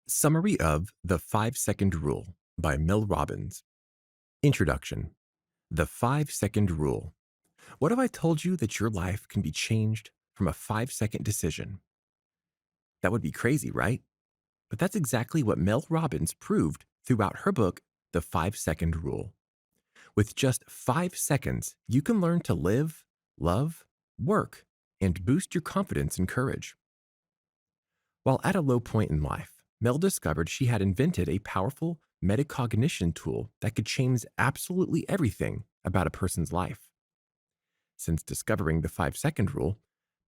Summary of The 5-Second Rule by Mel Robbins. Introduction. The 5-Second Rule. What if I told you that your life can be changed from a 5-second decision? That would be crazy, right? But that's exactly what Mel Robbins proved throughout her book, The 5-Second Rule. With just 5 seconds, you can learn to live, love, work, and boost your confidence and courage. While at a low point in life, Mel discovered she had invented a powerful metacognition tool that could change absolutely everything about a person's life. Since discovering the 5-second rule,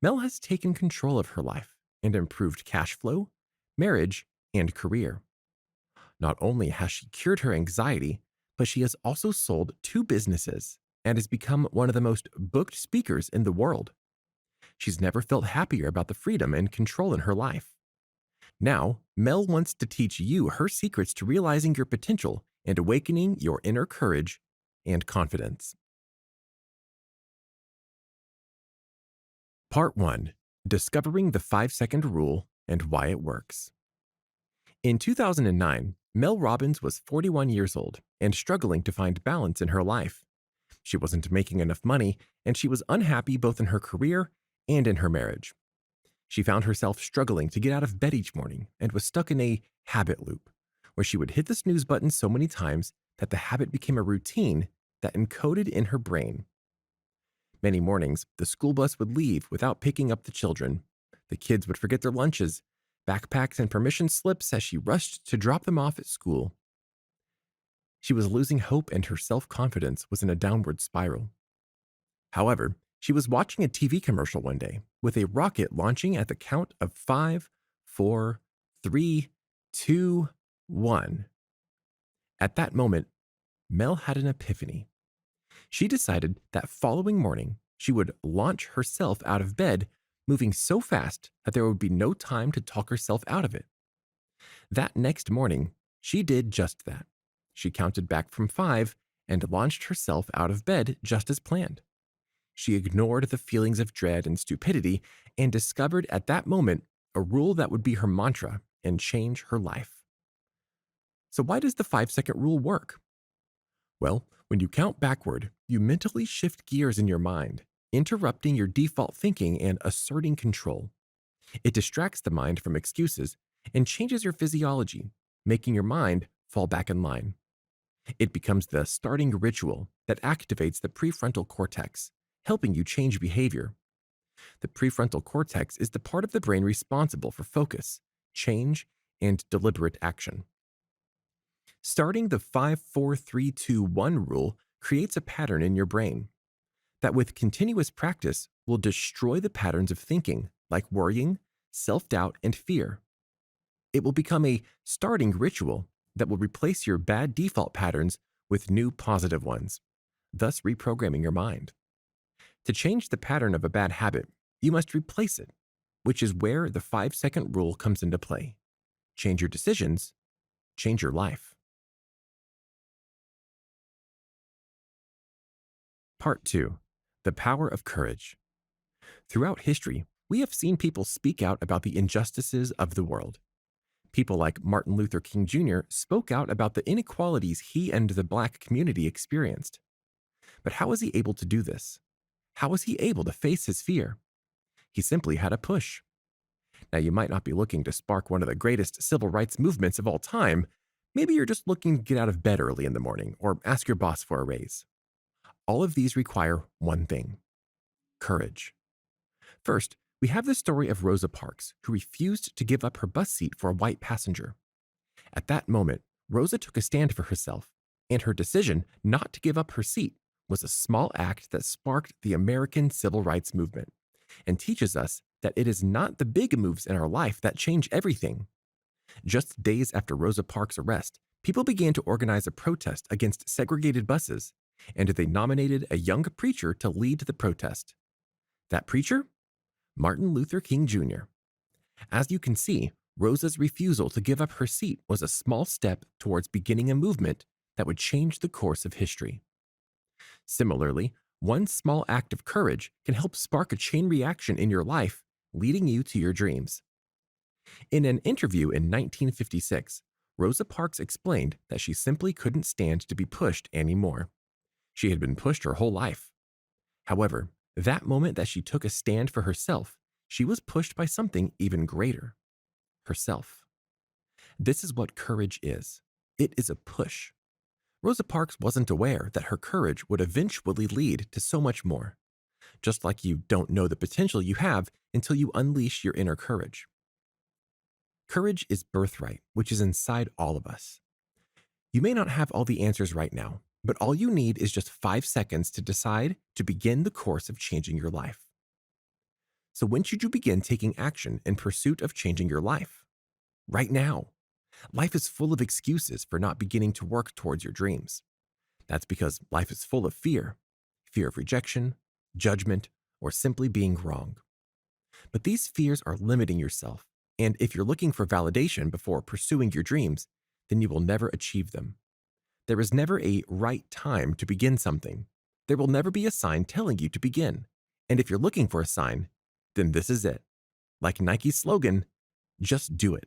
Mel has taken control of her life and improved cash flow, marriage, and career. Not only has she cured her anxiety, but she has also sold 2 businesses and has become one of the most booked speakers in the world. She's never felt happier about the freedom and control in her life. Now, Mel wants to teach you her secrets to realizing your potential and awakening your inner courage and confidence. Part 1. Discovering the 5-Second Rule and Why It Works. In 2009, Mel Robbins was 41 years old and struggling to find balance in her life. She wasn't making enough money, and she was unhappy both in her career and in her marriage. She found herself struggling to get out of bed each morning and was stuck in a habit loop, where she would hit the snooze button so many times that the habit became a routine that encoded in her brain. Many mornings, the school bus would leave without picking up the children. The kids would forget their lunches, backpacks, and permission slips as she rushed to drop them off at school. She was losing hope, and her self-confidence was in a downward spiral. However, she was watching a TV commercial one day with a rocket launching at the count of 5, 4, 3, 2, 1. At that moment, Mel had an epiphany. She decided that following morning, she would launch herself out of bed, moving so fast that there would be no time to talk herself out of it. That next morning, she did just that. She counted back from 5 and launched herself out of bed just as planned. She ignored the feelings of dread and stupidity and discovered at that moment a rule that would be her mantra and change her life. So why does the 5-second rule work? Well, when you count backward, you mentally shift gears in your mind, interrupting your default thinking and asserting control. It distracts the mind from excuses and changes your physiology, making your mind fall back in line. It becomes the starting ritual that activates the prefrontal cortex, helping you change behavior. The prefrontal cortex is the part of the brain responsible for focus, change, and deliberate action. Starting the 5, 4, 3, 2, 1 rule creates a pattern in your brain that, with continuous practice, will destroy the patterns of thinking like worrying, self-doubt, and fear. It will become a starting ritual that will replace your bad default patterns with new positive ones, thus reprogramming your mind. To change the pattern of a bad habit, you must replace it, which is where the 5-second rule comes into play. Change your decisions, change your life. Part 2. The Power of Courage. Throughout history, we have seen people speak out about the injustices of the world. People like Martin Luther King Jr. spoke out about the inequalities he and the Black community experienced. But how was he able to do this? How was he able to face his fear? He simply had a push. Now, you might not be looking to spark one of the greatest civil rights movements of all time. Maybe you're just looking to get out of bed early in the morning or ask your boss for a raise. All of these require one thing: courage. First, we have the story of Rosa Parks, who refused to give up her bus seat for a white passenger. At that moment, Rosa took a stand for herself, and her decision not to give up her seat was a small act that sparked the American civil rights movement and teaches us that it is not the big moves in our life that change everything. Just days after Rosa Parks' arrest, people began to organize a protest against segregated buses, and they nominated a young preacher to lead the protest. That preacher? Martin Luther King Jr. As you can see, Rosa's refusal to give up her seat was a small step towards beginning a movement that would change the course of history. Similarly, one small act of courage can help spark a chain reaction in your life, leading you to your dreams. In an interview in 1956, Rosa Parks explained that she simply couldn't stand to be pushed anymore. She had been pushed her whole life. However, that moment that she took a stand for herself, she was pushed by something even greater: herself. This is what courage is. It is a push. Rosa Parks wasn't aware that her courage would eventually lead to so much more, just like you don't know the potential you have until you unleash your inner courage. Courage is birthright, which is inside all of us. You may not have all the answers right now, but all you need is just 5 seconds to decide to begin the course of changing your life. So when should you begin taking action in pursuit of changing your life? Right now. Life is full of excuses for not beginning to work towards your dreams. That's because life is full of fear: fear of rejection, judgment, or simply being wrong. But these fears are limiting yourself, and if you're looking for validation before pursuing your dreams, then you will never achieve them. There is never a right time to begin something. There will never be a sign telling you to begin. And if you're looking for a sign, then this is it. Like Nike's slogan, just do it.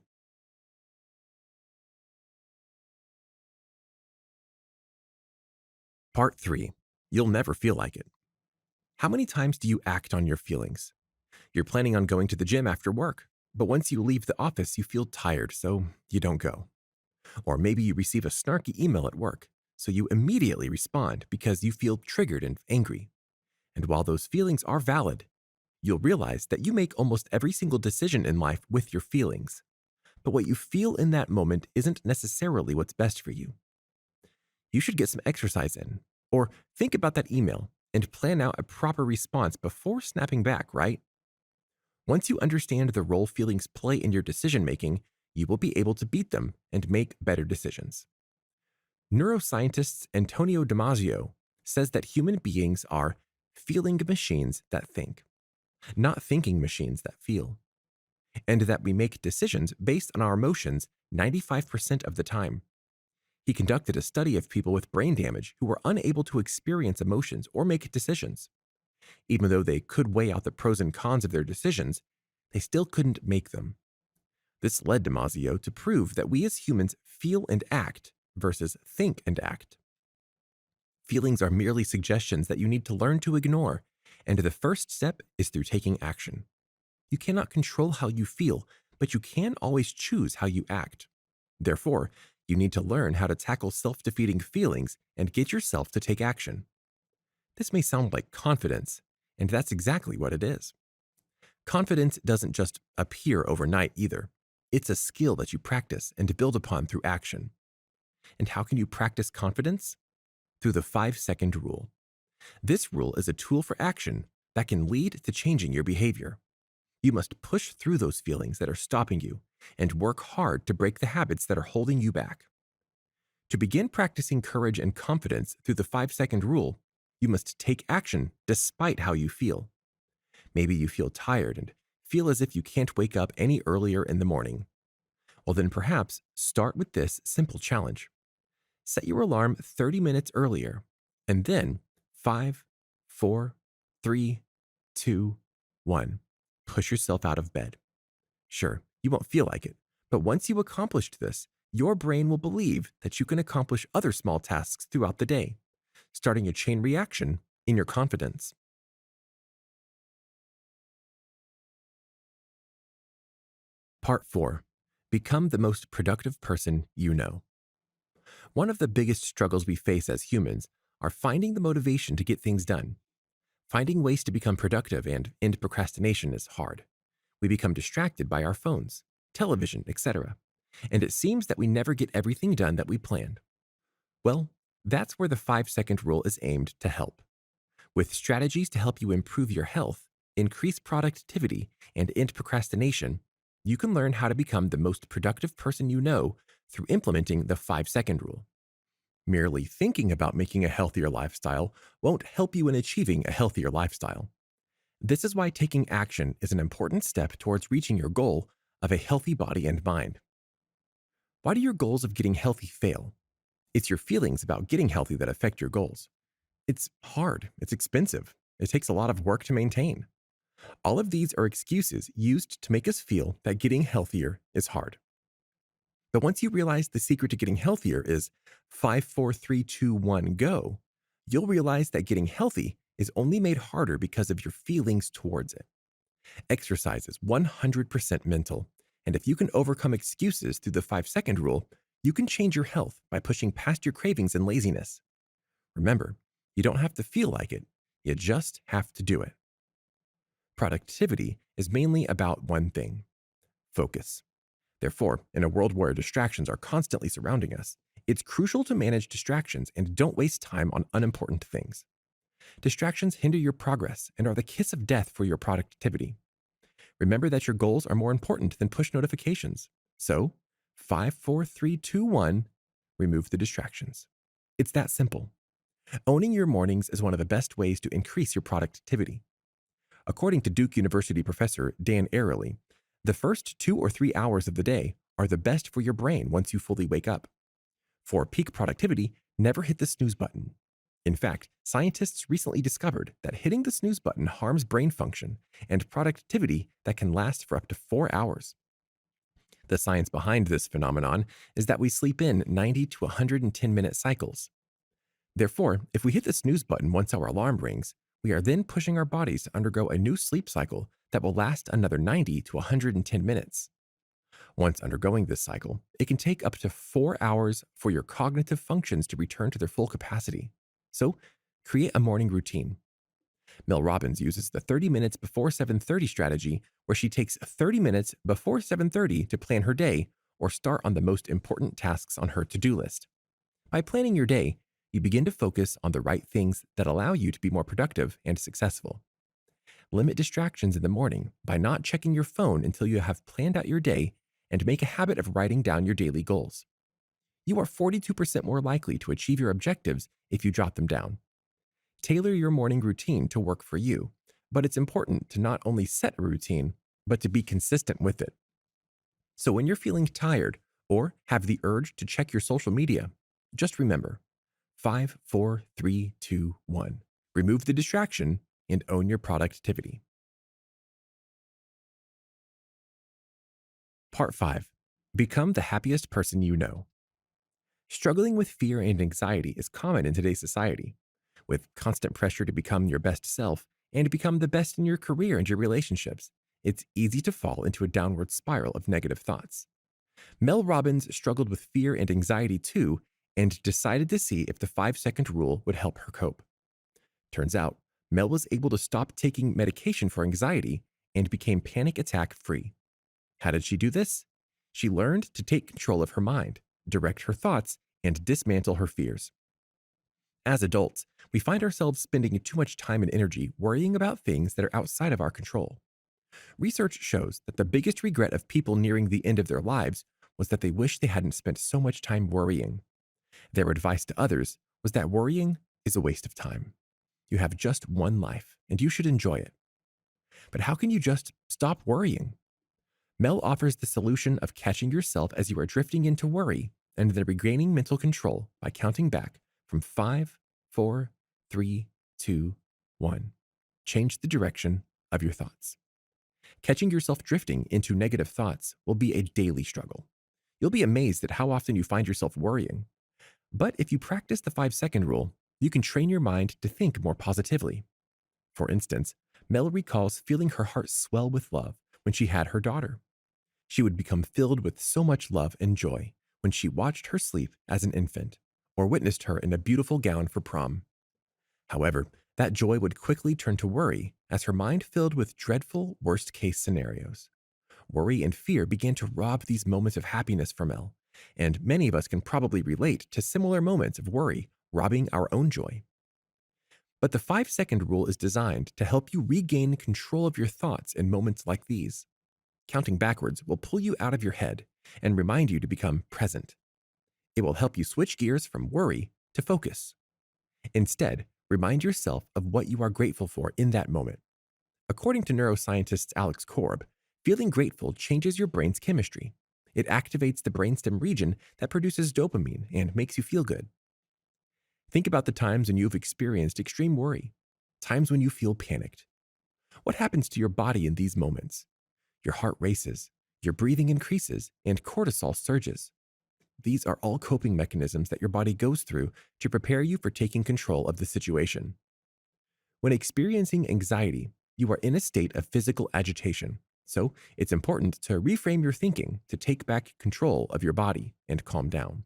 Part 3. You'll never feel like it. How many times do you act on your feelings? You're planning on going to the gym after work, but once you leave the office, you feel tired, so you don't go. Or maybe you receive a snarky email at work, so you immediately respond because you feel triggered and angry. And while those feelings are valid, you'll realize that you make almost every single decision in life with your feelings. But what you feel in that moment isn't necessarily what's best for you. You should get some exercise in, or think about that email and plan out a proper response before snapping back, right? Once you understand the role feelings play in your decision making, you will be able to beat them and make better decisions. Neuroscientist Antonio Damasio says that human beings are feeling machines that think, not thinking machines that feel, and that we make decisions based on our emotions 95% of the time. He conducted a study of people with brain damage who were unable to experience emotions or make decisions. Even though they could weigh out the pros and cons of their decisions, they still couldn't make them. This led Damasio to prove that we as humans feel and act versus think and act. Feelings are merely suggestions that you need to learn to ignore, and the first step is through taking action. You cannot control how you feel, but you can always choose how you act. Therefore, you need to learn how to tackle self-defeating feelings and get yourself to take action. This may sound like confidence, and that's exactly what it is. Confidence doesn't just appear overnight either. It's a skill that you practice and build upon through action. And how can you practice confidence? Through the 5-second rule. This rule is a tool for action that can lead to changing your behavior. You must push through those feelings that are stopping you and work hard to break the habits that are holding you back. To begin practicing courage and confidence through the 5-second rule, you must take action despite how you feel. Maybe you feel tired and feel as if you can't wake up any earlier in the morning. Well, then perhaps start with this simple challenge. Set your alarm 30 minutes earlier, and then 5, 4, 3, 2, 1. Push yourself out of bed. Sure, you won't feel like it, but once you accomplished this, your brain will believe that you can accomplish other small tasks throughout the day, starting a chain reaction in your confidence. Part 4. Become the most productive person you know. One of the biggest struggles we face as humans are finding the motivation to get things done. Finding ways to become productive and end procrastination is hard. We become distracted by our phones, television, etc. And it seems that we never get everything done that we planned. Well, that's where the 5-second rule is aimed to help. With strategies to help you improve your health, increase productivity, and end procrastination, you can learn how to become the most productive person you know through implementing the 5-second rule. Merely thinking about making a healthier lifestyle won't help you in achieving a healthier lifestyle. This is why taking action is an important step towards reaching your goal of a healthy body and mind. Why do your goals of getting healthy fail? It's your feelings about getting healthy that affect your goals. It's hard, it's expensive, it takes a lot of work to maintain. All of these are excuses used to make us feel that getting healthier is hard. But once you realize the secret to getting healthier is 5, 4, 3, 2, 1, go, you'll realize that getting healthy is only made harder because of your feelings towards it. Exercise is 100% mental, and if you can overcome excuses through the 5-second rule, you can change your health by pushing past your cravings and laziness. Remember, you don't have to feel like it, you just have to do it. Productivity is mainly about one thing: focus. Therefore, in a world where distractions are constantly surrounding us, it's crucial to manage distractions and don't waste time on unimportant things. Distractions hinder your progress and are the kiss of death for your productivity. Remember that your goals are more important than push notifications. So, 5, 4, 3, 2, 1, remove the distractions. It's that simple. Owning your mornings is one of the best ways to increase your productivity. According to Duke University professor Dan Ariely, the first 2 or 3 hours of the day are the best for your brain once you fully wake up. For peak productivity, never hit the snooze button. In fact, scientists recently discovered that hitting the snooze button harms brain function and productivity that can last for up to 4 hours. The science behind this phenomenon is that we sleep in 90 to 110-minute cycles. Therefore, if we hit the snooze button once our alarm rings, we are then pushing our bodies to undergo a new sleep cycle that will last another 90 to 110 minutes. Once undergoing this cycle, it can take up to 4 hours for your cognitive functions to return to their full capacity. So, create a morning routine. Mel Robbins uses the 30 minutes before 7:30 strategy, where she takes 30 minutes before 7:30 to plan her day or start on the most important tasks on her to-do list. By planning your day, you begin to focus on the right things that allow you to be more productive and successful. Limit distractions in the morning by not checking your phone until you have planned out your day, and make a habit of writing down your daily goals. You are 42% more likely to achieve your objectives if you jot them down. Tailor your morning routine to work for you, but it's important to not only set a routine, but to be consistent with it. So when you're feeling tired or have the urge to check your social media, just remember 5, 4, 3, 2, 1. Remove the distraction and own your productivity. Part 5. Become the happiest person you know. Struggling with fear and anxiety is common in today's society. With constant pressure to become your best self and become the best in your career and your relationships, it's easy to fall into a downward spiral of negative thoughts. Mel Robbins struggled with fear and anxiety too, and decided to see if the 5-second rule would help her cope. Turns out, Mel was able to stop taking medication for anxiety and became panic attack free. How did she do this? She learned to take control of her mind, direct her thoughts, and dismantle her fears. As adults, we find ourselves spending too much time and energy worrying about things that are outside of our control. Research shows that the biggest regret of people nearing the end of their lives was that they wish they hadn't spent so much time worrying. Their advice to others was that worrying is a waste of time. You have just one life, and you should enjoy it. But how can you just stop worrying? Mel offers the solution of catching yourself as you are drifting into worry and then regaining mental control by counting back from 5, 4, 3, 2, 1. Change the direction of your thoughts. Catching yourself drifting into negative thoughts will be a daily struggle. You'll be amazed at how often you find yourself worrying. But if you practice the 5-second rule, you can train your mind to think more positively. For instance, Mel recalls feeling her heart swell with love when she had her daughter. She would become filled with so much love and joy when she watched her sleep as an infant or witnessed her in a beautiful gown for prom. However, that joy would quickly turn to worry as her mind filled with dreadful worst-case scenarios. Worry and fear began to rob these moments of happiness from Mel, and many of us can probably relate to similar moments of worry robbing our own joy. But the 5-second rule is designed to help you regain control of your thoughts in moments like these. Counting backwards will pull you out of your head and remind you to become present. It will help you switch gears from worry to focus. Instead, remind yourself of what you are grateful for in that moment. According to neuroscientist Alex Korb, feeling grateful changes your brain's chemistry. It activates the brainstem region that produces dopamine and makes you feel good. Think about the times when you've experienced extreme worry, times when you feel panicked. What happens to your body in these moments? Your heart races, your breathing increases, and cortisol surges. These are all coping mechanisms that your body goes through to prepare you for taking control of the situation. When experiencing anxiety, you are in a state of physical agitation, so it's important to reframe your thinking to take back control of your body and calm down.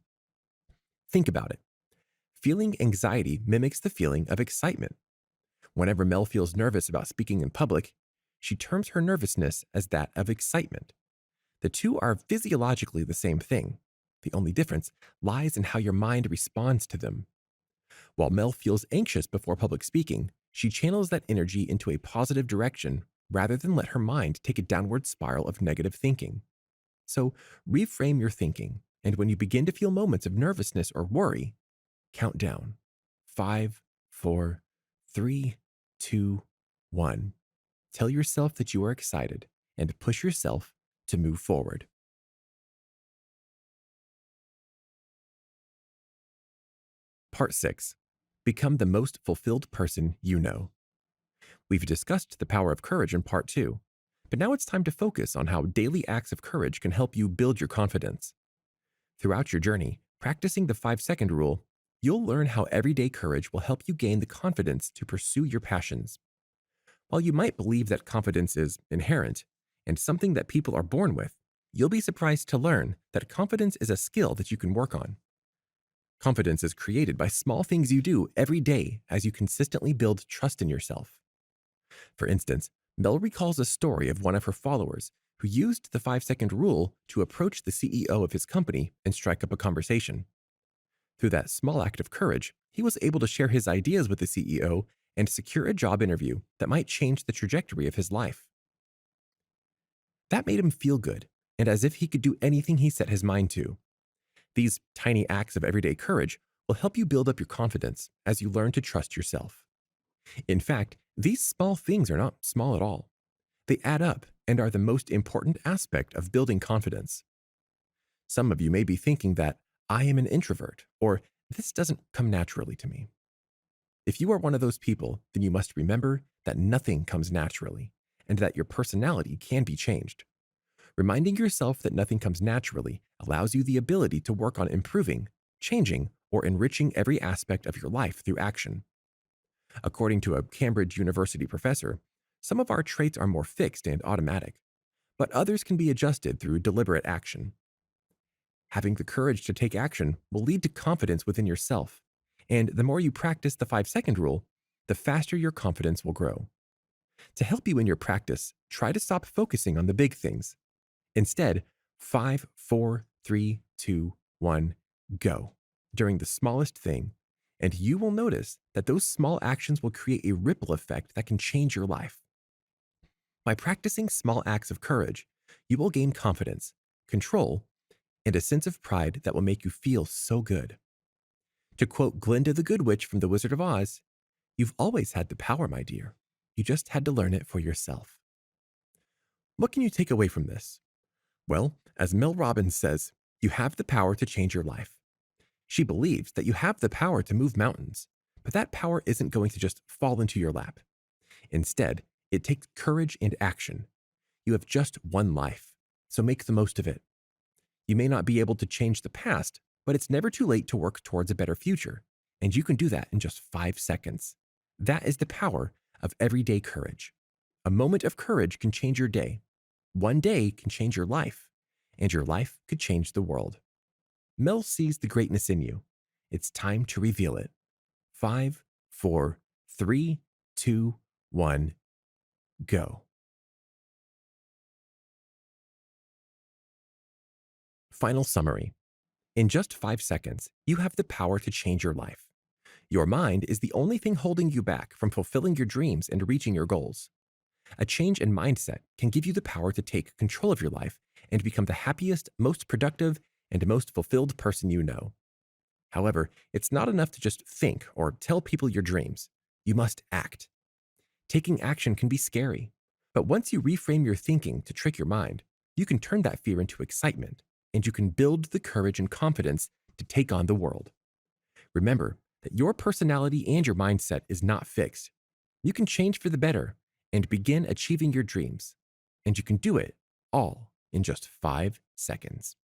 Think about it. Feeling anxiety mimics the feeling of excitement. Whenever Mel feels nervous about speaking in public, she terms her nervousness as that of excitement. The two are physiologically the same thing. The only difference lies in how your mind responds to them. While Mel feels anxious before public speaking, she channels that energy into a positive direction rather than let her mind take a downward spiral of negative thinking. So, reframe your thinking, and when you begin to feel moments of nervousness or worry, count down. 5, 4, 3, 2, 1. Tell yourself that you are excited and push yourself to move forward. Part 6. Become the most fulfilled person you know. We've discussed the power of courage in Part 2, but now it's time to focus on how daily acts of courage can help you build your confidence. Throughout your journey, practicing the 5-second rule, you'll learn how everyday courage will help you gain the confidence to pursue your passions. While you might believe that confidence is inherent and something that people are born with, you'll be surprised to learn that confidence is a skill that you can work on. Confidence is created by small things you do every day as you consistently build trust in yourself. For instance, Mel recalls a story of one of her followers who used the 5-second rule to approach the CEO of his company and strike up a conversation. Through that small act of courage, he was able to share his ideas with the CEO and secure a job interview that might change the trajectory of his life. That made him feel good, and as if he could do anything he set his mind to. These tiny acts of everyday courage will help you build up your confidence as you learn to trust yourself. In fact, these small things are not small at all. They add up and are the most important aspect of building confidence. Some of you may be thinking that I am an introvert or this doesn't come naturally to me. If you are one of those people, then you must remember that nothing comes naturally and that your personality can be changed. Reminding yourself that nothing comes naturally allows you the ability to work on improving, changing, or enriching every aspect of your life through action. According to a Cambridge University professor, some of our traits are more fixed and automatic, but others can be adjusted through deliberate action. Having the courage to take action will lead to confidence within yourself, and the more you practice the 5-second rule, the faster your confidence will grow. To help you in your practice, try to stop focusing on the big things. Instead, 5, 4, 3, 2, 1, go during the smallest thing, and you will notice that those small actions will create a ripple effect that can change your life. By practicing small acts of courage, you will gain confidence, control, and a sense of pride that will make you feel so good. To quote Glinda the Good Witch from The Wizard of Oz, "You've always had the power, my dear. You just had to learn it for yourself." What can you take away from this? Well, as Mel Robbins says, you have the power to change your life. She believes that you have the power to move mountains, but that power isn't going to just fall into your lap. Instead, it takes courage and action. You have just one life, so make the most of it. You may not be able to change the past, but it's never too late to work towards a better future, and you can do that in just 5 seconds. That is the power of everyday courage. A moment of courage can change your day. One day can change your life, and your life could change the world. Mel sees the greatness in you. It's time to reveal it. 5, 4, 3, 2, 1, go. Final summary. In just 5 seconds, you have the power to change your life. Your mind is the only thing holding you back from fulfilling your dreams and reaching your goals. A change in mindset can give you the power to take control of your life and become the happiest, most productive, and most fulfilled person you know. However, it's not enough to just think or tell people your dreams. You must act. Taking action can be scary, but once you reframe your thinking to trick your mind, you can turn that fear into excitement, and you can build the courage and confidence to take on the world. Remember that your personality and your mindset is not fixed. You can change for the better, and begin achieving your dreams. And you can do it all in just 5 seconds.